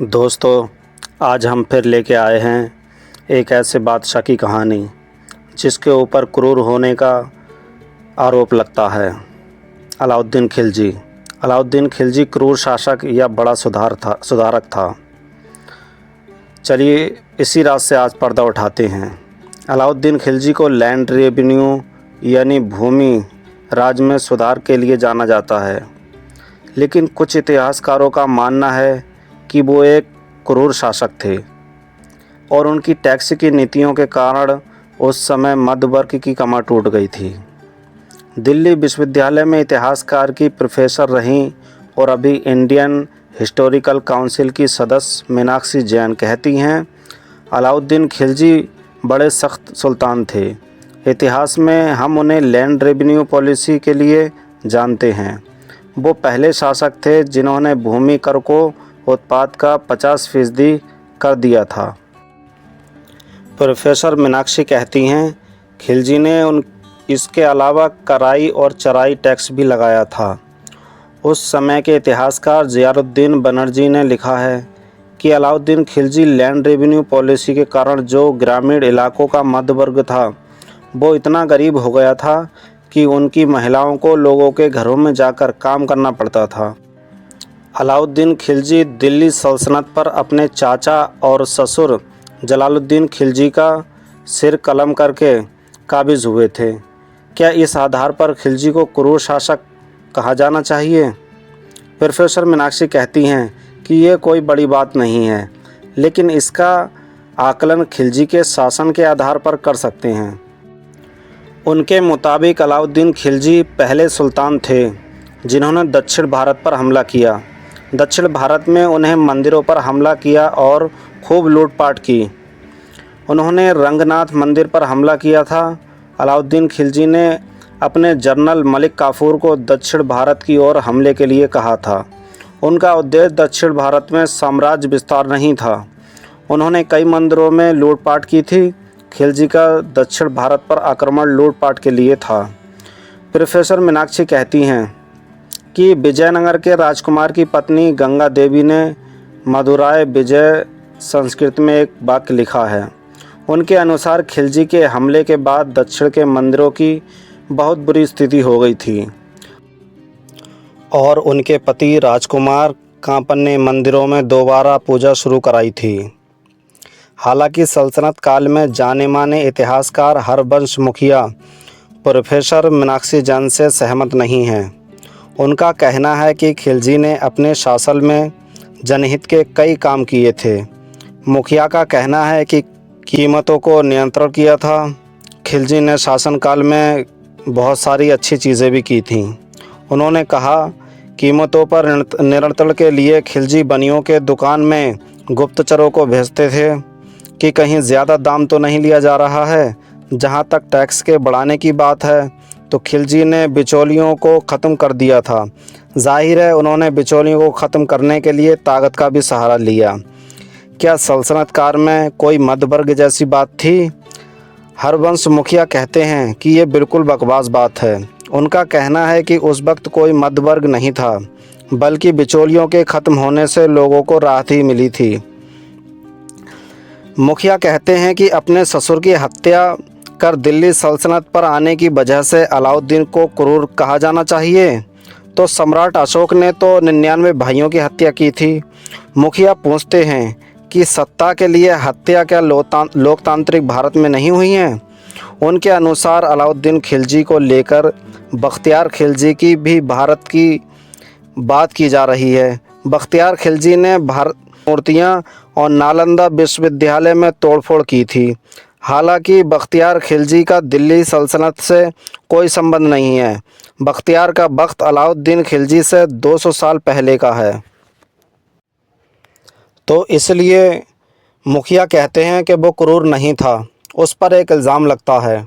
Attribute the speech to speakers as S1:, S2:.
S1: दोस्तों, आज हम फिर लेके आए हैं एक ऐसे बादशाह की कहानी जिसके ऊपर क्रूर होने का आरोप लगता है। अलाउद्दीन खिलजी। अलाउद्दीन खिलजी क्रूर शासक या बड़ा सुधारक था। चलिए इसी रात से आज पर्दा उठाते हैं। अलाउद्दीन खिलजी को लैंड रेवेन्यू यानी भूमि राज में सुधार के लिए जाना जाता है, लेकिन कुछ इतिहासकारों का मानना है कि वो एक क्रूर शासक थे और उनकी टैक्स की नीतियों के कारण उस समय मध्य वर्ग की कमर टूट गई थी। दिल्ली विश्वविद्यालय में इतिहासकार की प्रोफेसर रहीं और अभी इंडियन हिस्टोरिकल काउंसिल की सदस्य मीनाक्षी जैन कहती हैं, अलाउद्दीन खिलजी बड़े सख्त सुल्तान थे। इतिहास में हम उन्हें लैंड रेवेन्यू पॉलिसी के लिए जानते हैं। वो पहले शासक थे जिन्होंने भूमि कर को उत्पाद का 50% कर दिया था। प्रोफेसर मीनाक्षी कहती हैं, खिलजी ने इसके अलावा कराई और चराई टैक्स भी लगाया था। उस समय के इतिहासकार ज़ियाउद्दीन बनर्जी ने लिखा है कि Alauddin Khilji land revenue policy के कारण जो ग्रामीण इलाकों का मध्य वर्ग था वो इतना गरीब हो गया था कि उनकी महिलाओं को लोगों के घरों में जाकर काम करना पड़ता था। अलाउद्दीन खिलजी दिल्ली सल्तनत पर अपने चाचा और ससुर जलालुद्दीन खिलजी का सिर कलम करके काबिज हुए थे। क्या इस आधार पर खिलजी को क्रूर शासक कहा जाना चाहिए? प्रोफेसर मीनाक्षी कहती हैं कि ये कोई बड़ी बात नहीं है, लेकिन इसका आकलन खिलजी के शासन के आधार पर कर सकते हैं। उनके मुताबिक अलाउद्दीन खिलजी पहले सुल्तान थे जिन्होंने दक्षिण भारत पर हमला किया। दक्षिण भारत में उन्हें मंदिरों पर हमला किया और खूब लूटपाट की। उन्होंने रंगनाथ मंदिर पर हमला किया था। अलाउद्दीन खिलजी ने अपने जनरल मलिक काफूर को दक्षिण भारत की ओर हमले के लिए कहा था। उनका उद्देश्य दक्षिण भारत में साम्राज्य विस्तार नहीं था। उन्होंने कई मंदिरों में लूटपाट की थी। खिलजी का दक्षिण भारत पर आक्रमण लूटपाट के लिए था। प्रोफेसर मीनाक्षी कहती हैं कि विजयनगर के राजकुमार की पत्नी गंगा देवी ने मदुराई विजय संस्कृत में एक वाक्य लिखा है। उनके अनुसार खिलजी के हमले के बाद दक्षिण के मंदिरों की बहुत बुरी स्थिति हो गई थी और उनके पति राजकुमार कांपन ने मंदिरों में दोबारा पूजा शुरू कराई थी। हालांकि सल्तनत काल में जाने माने इतिहासकार हरबंश मुखिया प्रोफेसर मीनाक्षी जैन से सहमत नहीं हैं। उनका कहना है कि खिलजी ने अपने शासन में जनहित के कई काम किए थे। मुखिया का कहना है कि कीमतों को नियंत्रण किया था। खिलजी ने शासनकाल में बहुत सारी अच्छी चीज़ें भी की थीं। उन्होंने कहा, कीमतों पर नियंत्रण के लिए खिलजी बनियों के दुकान में गुप्तचरों को भेजते थे कि कहीं ज़्यादा दाम तो नहीं लिया जा रहा है। जहाँ तक टैक्स के बढ़ाने की बात है तो खिलजी ने बिचौलियों को ख़त्म कर दिया था। जाहिर है उन्होंने बिचौलियों को ख़त्म करने के लिए ताकत का भी सहारा लिया। क्या सल्तनत काल में कोई मध्य वर्ग जैसी बात थी? हरवंश मुखिया कहते हैं कि ये बिल्कुल बकवास बात है। उनका कहना है कि उस वक्त कोई मध्य वर्ग नहीं था, बल्कि बिचौलियों के ख़त्म होने से लोगों को राहत ही मिली थी। मुखिया कहते हैं कि अपने ससुर की हत्या कर दिल्ली सल्तनत पर आने की वजह से अलाउद्दीन को क्रूर कहा जाना चाहिए। तो सम्राट अशोक ने तो 99 भाइयों की हत्या की थी। मुखिया पूछते हैं कि सत्ता के लिए हत्या क्या लोकतांत्रिक भारत में नहीं हुई है? उनके अनुसार अलाउद्दीन खिलजी को लेकर बख्तियार खिलजी की भी भारत की बात की जा रही है। बख्तियार खिलजी ने भारत मूर्तियाँ और नालंदा विश्वविद्यालय में तोड़फोड़ की थी। हालांकि बख्तियार खिलजी का दिल्ली सल्तनत से कोई संबंध नहीं है। बख्तियार का वक्त अलाउद्दीन खिलजी से 200 साल पहले का है। तो इसलिए मुखिया कहते हैं कि वो क्रूर नहीं था। उस पर एक इल्ज़ाम लगता है।